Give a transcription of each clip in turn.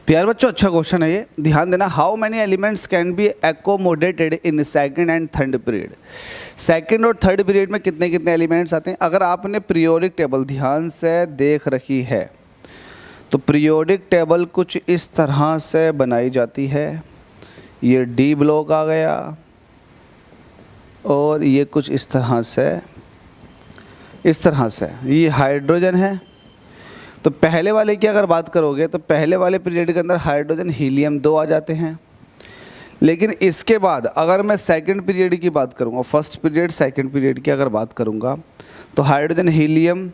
प्यारे बच्चों, अच्छा क्वेश्चन है ये, ध्यान देना। How many elements can be accommodated in second and third period. Second और थर्ड पीरियड में कितने कितने एलिमेंट्स आते हैं। अगर आपने पीरियोडिक टेबल ध्यान से देख रखी है तो पीरियोडिक टेबल कुछ इस तरह से बनाई जाती है। ये डी ब्लॉक आ गया और ये कुछ इस तरह से ये हाइड्रोजन है। तो पहले वाले की अगर बात करोगे तो पहले वाले पीरियड के अंदर हाइड्रोजन हीलियम 2 आ जाते हैं। लेकिन इसके बाद अगर मैं सेकंड पीरियड की बात करूँगा, फर्स्ट पीरियड सेकंड पीरियड की अगर बात करूँगा तो hydrogen helium,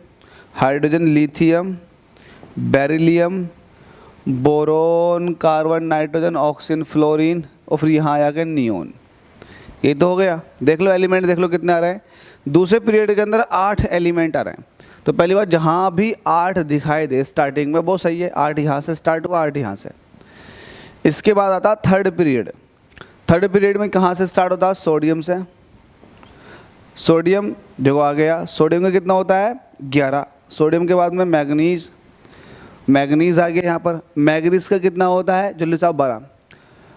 hydrogen lithium, beryllium, boron, carbon, nitrogen, oxygen, fluorine और फिर यहाँ आ गया नियोन। ये तो हो गया। देख लो एलिमेंट, देख लो कितने आ रहे हैं। दूसरे पीरियड के अंदर 8 एलिमेंट आ रहे हैं। तो पहली बार जहाँ भी 8 दिखाई दे स्टार्टिंग में वो सही है। 8 यहाँ से स्टार्ट हुआ, 8 यहाँ से। इसके बाद आता थर्ड पीरियड। थर्ड पीरियड में कहाँ से स्टार्ट होता है? सोडियम से। सोडियम देखो आ गया। सोडियम का कितना होता है? 11। सोडियम के बाद में मैग्नीज, मैग्नीज आ गया यहाँ पर। मैग्नीज का कितना होता है? जल्दी साहब 12।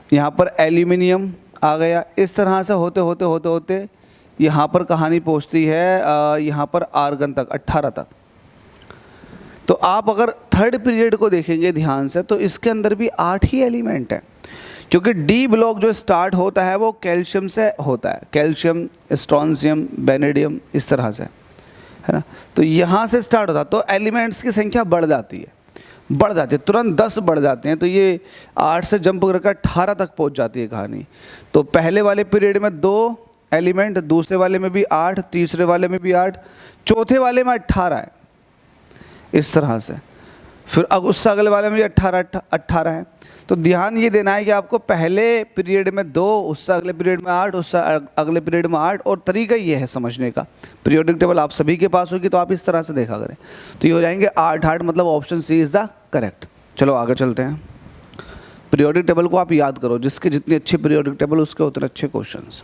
यहाँ पर एल्यूमिनियम आ गया। इस तरह से होते होते होते होते यहाँ पर कहानी पहुँचती है यहाँ पर आर्गन तक, 18 तक। तो आप अगर थर्ड पीरियड को देखेंगे ध्यान से तो इसके अंदर भी 8 ही एलिमेंट हैं, क्योंकि डी ब्लॉक जो स्टार्ट होता है वो कैल्शियम से होता है। कैल्शियम, स्ट्रॉन्शियम, बेनेडियम, इस तरह से, है ना। तो यहाँ से स्टार्ट होता है तो एलिमेंट्स की संख्या बढ़ जाती है, तुरंत 10 बढ़ जाते हैं। तो ये 8 से जंप करके 18 तक पहुँच जाती है कहानी। तो पहले वाले पीरियड में 2 एलिमेंट, दूसरे वाले में भी 8, तीसरे वाले में भी 8, चौथे वाले में 18 है, इस तरह से। फिर उससे अगले वाले में भी 18 है। तो ध्यान ये देना है कि आपको पहले पीरियड में 2, उससे अगले pीरियड में 8, उससे अगले पीरियड में 8। और तरीका ये है समझने का। पीरियोडिक टेबल आप सभी के पास होगी तो आप इस तरह से देखा करें। तो ये हो जाएंगे 8, मतलब option C is the correct. चलो आगे चलते हैं। पीरियोडिक टेबल को आप याद करो, जिसके जितनी अच्छी पीरियोडिक टेबल उसके उतने अच्छे क्वेश्चंस।